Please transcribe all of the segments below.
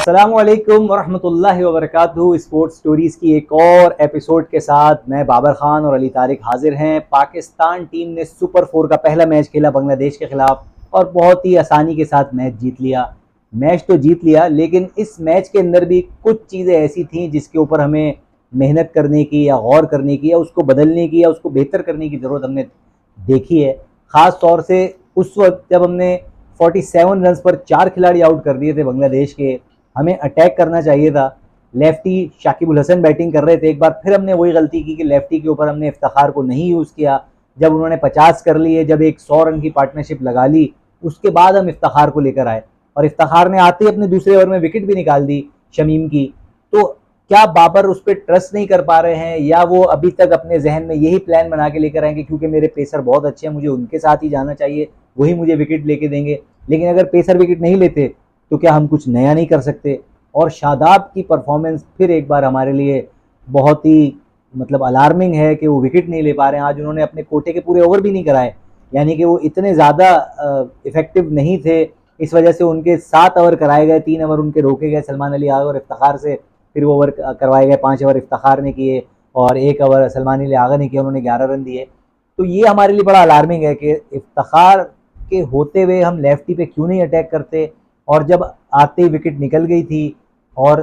अस्सलामुअलैकुम वरहमतुल्लाहि वबरकातुहू। Sports stories की एक और एपिसोड के साथ मैं बाबर खान और अली तारिक हाजिर हैं। पाकिस्तान टीम ने सुपर 4 का पहला मैच खेला बांग्लादेश के ख़िलाफ़ और बहुत ही आसानी के साथ मैच जीत लिया। मैच तो जीत लिया, लेकिन इस मैच के अंदर भी कुछ चीज़ें ऐसी थीं जिसके ऊपर हमें मेहनत करने की या गौर करने की या उसको बदलने की या उसको बेहतर करने की ज़रूरत हमने देखी है। ख़ास तौर से उस वक्त जब हमने 47 रन पर 4 खिलाड़ी आउट कर दिए थे बांग्लादेश के। हमें अटैक करना चाहिए था। लेफ्टी शाकिब उल हसन बैटिंग कर रहे थे। एक बार फिर हमने वही गलती की कि लेफ्टी के ऊपर हमने इफ्तिखार को नहीं यूज़ किया। जब उन्होंने 50 कर लिए, जब एक 100 रन की पार्टनरशिप लगा ली, उसके बाद हम इफ्तिखार को लेकर आए और इफ्तिखार ने आते ही अपने दूसरे ओवर में विकेट भी निकाल दी शमीम की। तो क्या बाबर उस पर ट्रस्ट नहीं कर पा रहे हैं, या वो अभी तक अपने जहन में यही प्लान बना के लेकर आएंगे क्योंकि मेरे पेसर बहुत अच्छे हैं, मुझे उनके साथ ही जाना चाहिए, वही मुझे विकेट लेके देंगे। लेकिन अगर पेसर विकेट नहीं लेते तो क्या हम कुछ नया नहीं कर सकते? और शादाब की परफॉर्मेंस फिर एक बार हमारे लिए बहुत ही अलार्मिंग है कि वो विकेट नहीं ले पा रहे हैं। आज उन्होंने अपने कोटे के पूरे ओवर भी नहीं कराए, यानी कि वो इतने ज़्यादा इफेक्टिव नहीं थे। इस वजह से उनके 7 ओवर कराए गए, 3 ओवर उनके रोके गए सलमान अली आगा और इफ्तिखार से। फिर वो ओवर करवाए गए, 5 ओवर इफ्तिखार ने किए और 1 ओवर सलमान अली आगा ने किया, उन्होंने 11 रन दिए। तो ये हमारे लिए बड़ा अलार्मिंग है कि इफ्तिखार के होते हुए हम लेफ्टी पे क्यों नहीं अटैक करते, और जब आते ही विकेट निकल गई थी और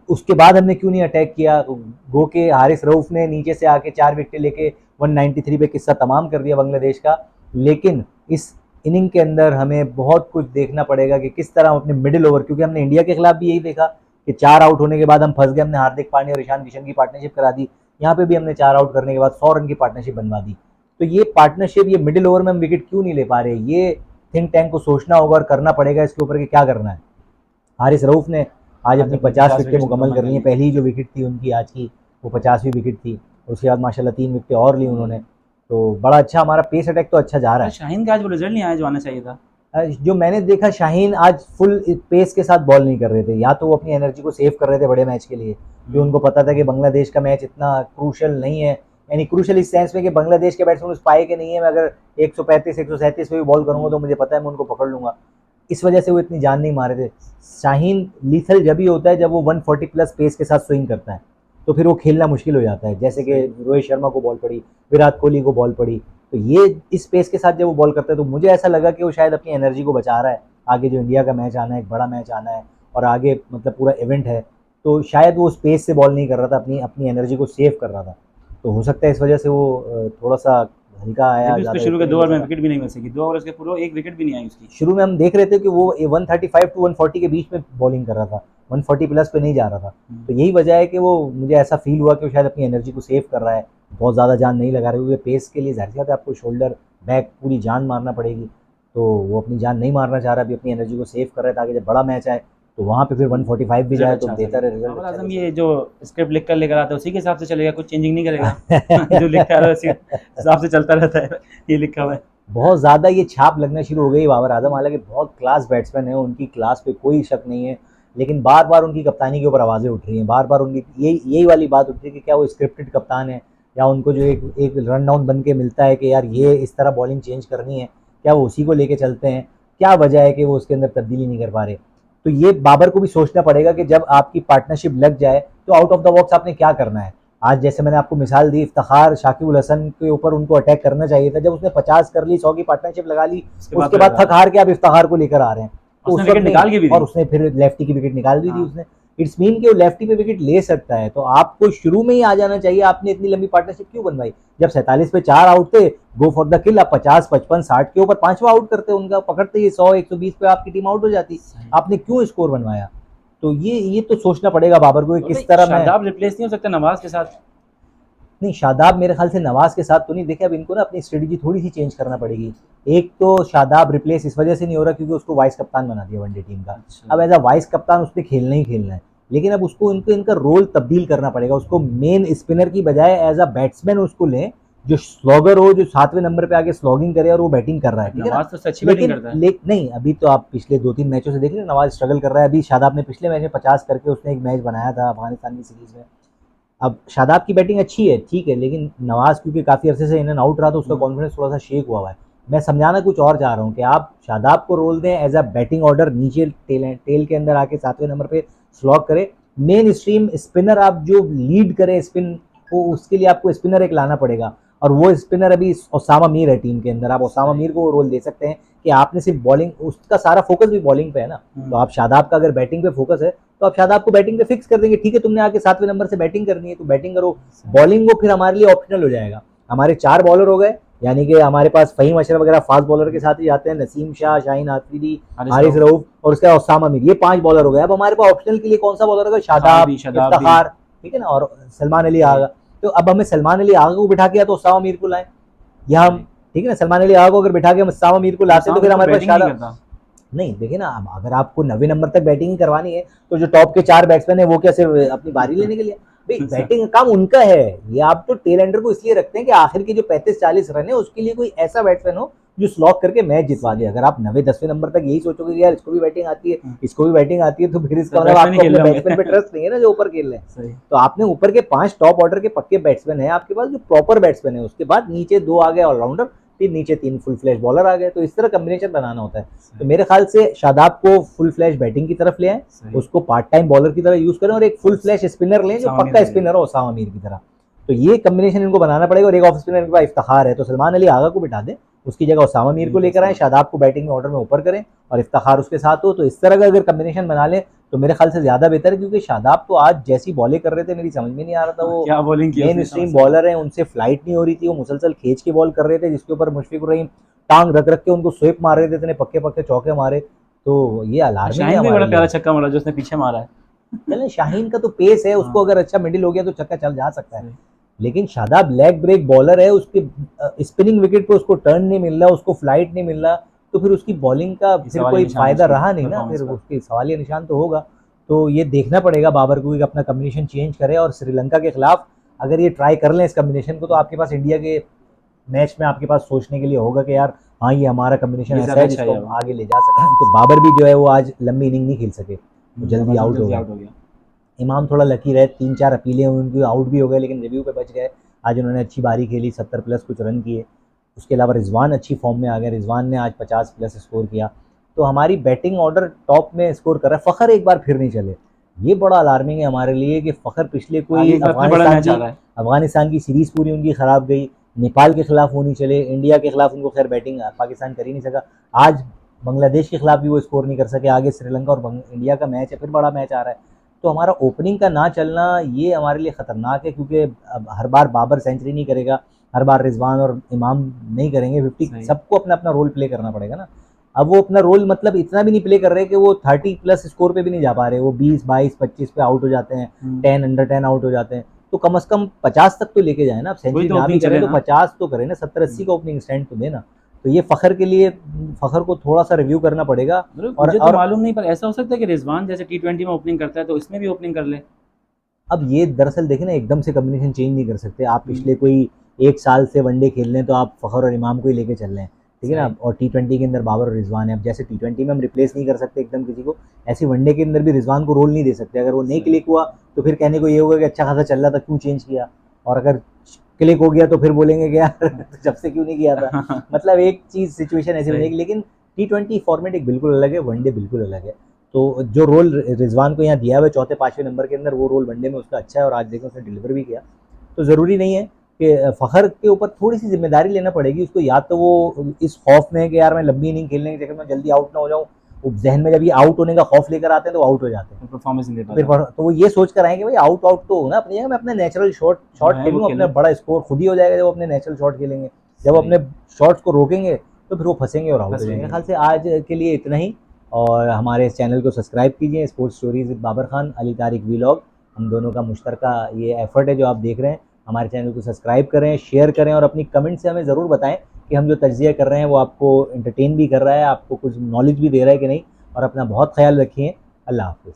उसके बाद हमने क्यों नहीं अटैक किया। गो के हारिस रऊफ ने नीचे से आके 4 विकेट लेके 193 पे किस्सा तमाम कर दिया बांग्लादेश का। लेकिन इस इनिंग के अंदर हमें बहुत कुछ देखना पड़ेगा कि किस तरह हम अपने मिडिल ओवर, क्योंकि हमने इंडिया के खिलाफ भी यही देखा कि 4 आउट होने के बाद हम फंस गए। हमने हार्दिक पांड्या और ईशान किशन की पार्टनरशिप करा दी, यहाँ पे भी हमने 4 आउट करने के बाद 100 रन की पार्टनरशिप बनवा दी। तो ये पार्टनरशिप, ये मिडिल ओवर में हम विकेट क्यों नहीं ले पा रहे, ये थिंक टैंक को सोचना होगा और करना पड़ेगा इसके ऊपर कि क्या करना है। हारिस रऊफ ने आज अपनी 50 विकेटें मुकम्मल कर ली हैं। पहली जो विकेट थी उनकी आज की, वो 50वीं विकेट थी। उसके बाद माशाल्लाह 3 विकेटें और ली उन्होंने। तो बड़ा अच्छा हमारा पेस अटैक तो अच्छा जा रहा है। शाहीन का आज वो रिजल्ट नहीं आया जो आना चाहिए था। जो मैंने देखा, शाहीन आज फुल पेस के साथ बॉल नहीं कर रहे थे। या तो वो अपनी एनर्जी को सेव कर रहे थे बड़े मैच के लिए, कि उनको पता था कि बांग्लादेश का मैच इतना क्रूशल नहीं है, यानी क्रूशल इस सेंस में कि बांग्लादेश के बैट्समैन उस पाए के नहीं है। मैं अगर 135 137 पे भी बॉल करूंगा तो मुझे पता है मैं उनको पकड़ लूंगा। इस वजह से वो इतनी जान नहीं मारे थे। शाहीन लीथल जब ही होता है जब वो 140 प्लस पेस के साथ स्विंग करता है, तो फिर वो खेलना मुश्किल हो जाता है। जैसे कि रोहित शर्मा को बॉल पड़ी, विराट कोहली को बॉल पड़ी, तो ये इस पेस के साथ जब वो बॉल करता है तो मुझे ऐसा लगा कि वो शायद अपनी एनर्जी को बचा रहा है। आगे जो इंडिया का मैच आना है, एक बड़ा मैच आना है और आगे पूरा इवेंट है, तो शायद वो स्पेस से बॉल नहीं कर रहा था, अपनी अपनी एनर्जी को सेव कर रहा था। तो हो सकता है इस वजह से वो थोड़ा सा हल्का आया। उसके शुरू के 2 ओवर में विकेट भी नहीं मिल सकी, 2 ओवर उसके पूरे एक विकेट भी नहीं आई उसकी। शुरू में हम देख रहे थे कि वो 135 टू 140 के बीच में बॉलिंग कर रहा था, 140 प्लस पे नहीं जा रहा था। तो यही वजह है कि वो, मुझे ऐसा फील हुआ कि वो शायद अपनी एनर्जी को सेव कर रहा है, बहुत ज़्यादा जान नहीं लगा रहे। क्योंकि पेस के लिए जाहिर सी बात है आपको शोल्डर बैक पूरी जान मारना पड़ेगी, तो वो अपनी जान नहीं मारना चाह रहा, अभी अपनी एनर्जी को सेव कर रहा है ताकि जब बड़ा मैच आए तो वहाँ पे फिर 145 भी जाए तो बेहतर है रिजल्ट। आजम ये जो स्क्रिप्ट लिख कर लेकर आता है उसी के हिसाब से चलेगा, कुछ चेंजिंग नहीं करेगा। जो लिखा है उसी हिसाब से चलता रहता है, ये लिखा हुआ है। बहुत ज़्यादा ये छाप लगना शुरू हो गई बाबर आजम। हालांकि बहुत क्लास बैट्समैन है, उनकी क्लास पे कोई शक नहीं है, लेकिन बार बार उनकी कप्तानी के ऊपर आवाज़ें उठ रही हैं। बार बार उनकी यही वाली बात उठ रही है कि क्या वो स्क्रिप्टेड कप्तान है, या उनको जो एक रन डाउन बन के मिलता है कि यार ये इस तरह बॉलिंग चेंज करनी है, क्या वो उसी को लेके चलते हैं। क्या वजह है कि वो उसके अंदर तब्दीली नहीं कर पा रहे। तो ये बाबर को भी सोचना पड़ेगा कि जब आपकी पार्टनरशिप लग जाए तो आउट ऑफ द बॉक्स आपने क्या करना है। आज जैसे मैंने आपको मिसाल दी, इफ्तिखार शाकिब उल हसन के ऊपर उनको अटैक करना चाहिए था। जब उसने 50 कर ली, 100 की पार्टनरशिप लगा ली, उसके बाद थक हार के आप इफ्तिखार को लेकर आ रहे हैं, तो उसने विकेट निकाल के भी दी। और उसने फिर लेफ्टी की विकेट निकाल दी थी उसने। इट्स मीन कि वो लेफ्टी पे विकेट ले सकता है, तो आपको शुरू में ही आ जाना चाहिए। आपने इतनी लंबी पार्टनरशिप क्यों बनवाई? जब 47 पे 4 आउट थे, गो फॉर द किल। आप 50 55 60 के ऊपर 5वां आउट करते, उनका पकड़ते ही 100 120 पे आपकी टीम आउट हो जाती। आपने क्यों स्कोर बनवाया? तो ये तो सोचना पड़ेगा बाबर को किस तरह। शादाब रिप्लेस नहीं हो सकता नवाज के साथ? नहीं, शादाब मेरे ख्याल से नवाज के साथ तो नहीं। देखिए अब इनको ना अपनी स्ट्रेटजी थोड़ी सी चेंज करना पड़ेगी। एक तो शादाब रिप्लेस इस वजह से नहीं हो रहा क्योंकि उसको वाइस कप्तान बना दिया वनडे टीम का। अब एज अ वाइस कप्तान उसने खेलना ही खेलना है, लेकिन अब उसको इनका रोल तब्दील करना पड़ेगा। उसको मेन स्पिनर की बजाय एज अ बैट्समैन उसको लें, जो स्लॉगर हो, जो 7वें नंबर पे आगे स्लॉगिंग करे और वो बैटिंग कर रहा है। ठीक है नवाज तो अच्छी बैटिंग करता है। नहीं, अभी तो आप पिछले 2-3 मैचों से देख रहे हैं नवाज स्ट्रगल कर रहा है। अभी शादाब ने पिछले मैच में 50 करके उसने एक मैच बनाया था अफगानिस्तान की सीरीज में। अब शादाब की बैटिंग अच्छी है, ठीक है, लेकिन नवाज क्योंकि काफ़ी अरसे से इन एंड आउट रहा तो उसका कॉन्फिडेंस थोड़ा सा शेक हुआ है। मैं समझाना कुछ और चाह रहा हूँ कि आप शादाब को रोल दें एज अ बैटिंग ऑर्डर, नीचे टेल के अंदर आके 7वें नंबर पे स्लॉग करे। मेन स्ट्रीम स्पिनर आप जो लीड करे स्पिन को, उसके लिए आपको स्पिनर एक लाना पड़ेगा, और वो स्पिनर अभी ओसामा मीर है टीम के अंदर। आप ओसामा मीर को रोल दे सकते हैं कि आपने सिर्फ बॉलिंग, उसका सारा फोकस भी बॉलिंग पे है ना, तो आप शादाब का अगर बैटिंग पे फोकस है तो आप शादाब को बैटिंग पे फिक्स कर देंगे। ठीक है, तुमने आके 7वें नंबर से बैटिंग करनी है तो बैटिंग करो, बॉलिंग वो फिर हमारे लिए ऑप्शनल हो जाएगा। हमारे 4 बॉलर हो गए, यानी कि हमारे पास फहीम अशरफ वगैरह फास्ट बॉलर के साथ ही जाते हैं, नसीम शाह, शाहीन आफरीदी, हारिस रऊफ और उसके बाद ओसामा मीर, ये 5 बॉलर हो गए। अब हमारे पास ऑप्शनल के लिए कौन सा बॉलर होगा? शादाब, इफ्तिखार, ठीक है ना, और सलमान अली आगा। तो अब हमें सलमान अली आगा को बिठा के या तो ओसामा मीर को लाएं, या हम, ठीक है ना, सलमान अली आगा को अगर बिठा के हम ओसामा मीर को लाते हैं तो फिर हमारे पास शादाब नहीं। देखिए ना, अगर आपको 90 नंबर तक बैटिंग ही करवानी है तो जो टॉप के 4 बैट्समैन है वो क्या सिर्फ अपनी बारी लेने के लिए? भाई बैटिंग का काम उनका है, ये आप तो टेल एंडर को इसलिए रखते हैं कि आखिर के जो 35-40 रन है उसके लिए कोई ऐसा बैट्समैन हो जो स्लॉक करके मैच जितवा दे। अगर आप 90-10वें नंबर तक यही सोचोगे कि यार इसको भी बैटिंग आती है, इसको भी बैटिंग आती है, तो फिर इसका मतलब आपको अपने बैट्समैन पे ट्रस्ट नहीं है ना जो ऊपर खेल रहे हैं। तो आपने ऊपर के 5 टॉप ऑर्डर के पक्के बैट्समैन है आपके पास जो प्रॉपर बैट्समैन है, उसके बाद नीचे 2 आ गए ऑलराउंडर, फिर नीचे 3 फुल फ्लैश बॉलर आ गए। तो इस तरह कॉम्बिनेशन बनाना होता है। तो मेरे ख्याल से शादाब को फुल फ्लैश बैटिंग की तरफ ले आए, उसको पार्ट टाइम बॉलर की तरह यूज करें, और एक फुल फ्लैश स्पिनर लें जो पक्का स्पिनर हो ओसामा मीर की तरह। तो ये कॉम्बिनेशन इनको बनाना पड़ेगा। और एक ऑफ स्पिनर इनके पास इफ्तिखार है, तो सलमान अली आगा को बिठा दें, उसकी जगह ओसामा मीर को लेकर आए, शादाब को बैटिंग में ऑर्डर में ऊपर करें और इफ्तिखार उसके साथ हो। तो इस तरह का अगर कॉम्बिनेशन बना ले तो मेरे ख्याल से ज्यादा बेहतर है, क्योंकि शादाब तो आज जैसी बॉलिंग कर रहे थे मेरी समझ में नहीं आ रहा था, वो क्या बॉलिंग की, मेन स्ट्रीम बॉलर है, उनसे फ्लाइट नहीं हो रही थी, वो मुसलसल खींच के बॉल कर रहे थे, जिसके ऊपर मुशफिकुर रहीम टांग रख के उनको स्वीप मार रहे थे, इतने पक्के पक्के चौके मारे। तो ये अलार्मिंग है। शाहीन भी बड़ा प्यारा छक्का मारा जो उसने पीछे मारा है। चलें, शाहीन का तो पेस है, उसको अगर अच्छा मिडिल हो गया तो छक्का चल जा सकता है, लेकिन शादाब लेग ब्रेक बॉलर है, उसके स्पिनिंग विकेट पे उसको टर्न नहीं मिल रहा, उसको फ्लाइट नहीं मिल रहा, तो फिर उसकी बॉलिंग का फिर कोई फायदा रहा नहीं ना, फिर उसके सवालिया निशान तो होगा। तो ये देखना पड़ेगा बाबर को कि अपना कॉम्बिनेशन चेंज करे, और श्रीलंका के खिलाफ अगर ये ट्राई कर लें इस कॉम्बिनेशन को, तो आपके पास इंडिया के मैच में आपके पास सोचने के लिए होगा कि यार हाँ ये हमारा कॉम्बिनेशन ऐसा है जिसको हम आगे ले जा सकते हैं। कि बाबर भी जो है वो आज लंबी इनिंग नहीं खेल सके, तो जल्दी आउट हो गया। इमाम थोड़ा लकी रहे, 3-4 अपीलें उनकी आउट भी हो गए, लेकिन रिव्यू पे बच गए। आज उन्होंने अच्छी बारी खेली, 70 प्लस कुछ रन किए। उसके अलावा रिजवान अच्छी फॉर्म में आ गए, रिजवान ने आज 50 प्लस स्कोर किया। तो हमारी बैटिंग ऑर्डर टॉप में स्कोर कर रहा है। फ़खर एक बार फिर नहीं चले, ये बड़ा अलार्मिंग है हमारे लिए कि फ़खर पिछले कोई अफगानिस्तान की सीरीज़ पूरी उनकी ख़राब गई, नेपाल के खिलाफ वो नहीं चले, इंडिया के खिलाफ उनको खैर बैटिंग पाकिस्तान कर ही नहीं सका, आज बांग्लादेश के खिलाफ भी वो स्कोर नहीं कर सके। आगे श्रीलंका और इंडिया का मैच है, फिर बड़ा मैच आ रहा है। तो हमारा ओपनिंग का ना चलना ये हमारे लिए ख़तरनाक है, क्योंकि अब हर बार बाबर सेंचुरी नहीं करेगा, हर बार रिजवान और इमाम नहीं करेंगे 50, सबको अपना अपना रोल प्ले करना पड़ेगा ना। अब वो अपना रोल मतलब इतना भी नहीं प्ले कर रहे कि वो 30 प्लस स्कोर पे भी नहीं जा पा रहे, वो 20, 22, 25 पे आउट हो जाते हैं, 10 अंडर 10 आउट हो जाते हैं। तो कम से कम 50 तक तो लेके जाए ना, अब सेंचुरी ना भी करें तो 50 तो करें ना, 70-80 का ओपनिंग स्टैंड तो देना। तो ये फ़खर के लिए, फ़खर को थोड़ा सा रिव्यू करना पड़ेगा। और मुझे तो मालूम नहीं, पर ऐसा हो सकता है कि रिजवान जैसे T20 में ओपनिंग करता है तो इसमें भी ओपनिंग कर ले। अब ये दरअसल देखें ना, एकदम से कॉम्बिनेशन चेंज नहीं कर सकते आप। पिछले कोई 1 साल से वनडे खेल रहे हैं तो आप फ़खर और इमाम को ही लेके चल रहे हैं, ठीक है ना। और T20 के अंदर बाबर और रिजवान है। अब जैसे T20 में हम रिप्लेस नहीं कर सकते एकदम किसी को, ऐसे वनडे के अंदर भी रिजवान को रोल नहीं दे सकते। अगर वो नहीं क्लिक हुआ तो फिर कहने को ये होगा कि अच्छा खासा चल रहा था, क्यों चेंज किया, और अगर क्लिक हो गया तो फिर बोलेंगे कि यार जब से क्यों नहीं किया था। मतलब एक चीज़ सिचुएशन ऐसी बनेगी। लेकिन T20 फॉर्मेट एक बिल्कुल अलग है, वनडे बिल्कुल अलग है। तो जो रोल रिजवान को यहाँ दिया हुआ है 4-5वें नंबर के अंदर, वो रोल वनडे में उसका अच्छा है, और आज देखो उसने डिलीवर भी किया। तो ज़रूरी नहीं है कि फ़खर के ऊपर थोड़ी सी जिम्मेदारी लेना पड़ेगी उसको, या तो वो इस खौफ में है कि यार मैं लंबी इनिंग खेलने के चक्कर में जल्दी आउट ना हो जाऊँ, जहन में जब ये आउट होने का खौफ लेकर आते हैं तो आउट हो जाते हैं, परफॉर्मेंस नहीं दे फिर तो वो ये सोच कर आए कि भाई आउट तो हो ना अपनी जगह, मैं अपने नेचुरल शॉट खेलूँ, अपना बड़ा स्कोर खुद ही हो जाएगा जब अपने नेचुरल शॉट खेलेंगे। जब अपने शॉट्स को रोकेंगे तो फिर वो फंसेंगे और आउट हो जाएंगे। मेरे ख्याल से आज के लिए इतना ही, और हमारे इस चैनल को सब्सक्राइब कीजिए, sports stories with Babar Khan, Ali Tariq vlog, हम दोनों का मुश्तरका ये एफर्ट है जो आप देख रहे हैं। हमारे चैनल को सब्सक्राइब करें, शेयर करें, और अपनी कमेंट से हमें ज़रूर बताएं कि हम जो तज्ज़िया कर रहे हैं वो आपको एंटरटेन भी कर रहा है, आपको कुछ नॉलेज भी दे रहा है कि नहीं। और अपना बहुत ख्याल रखिए। अल्लाह हाफ़िज़।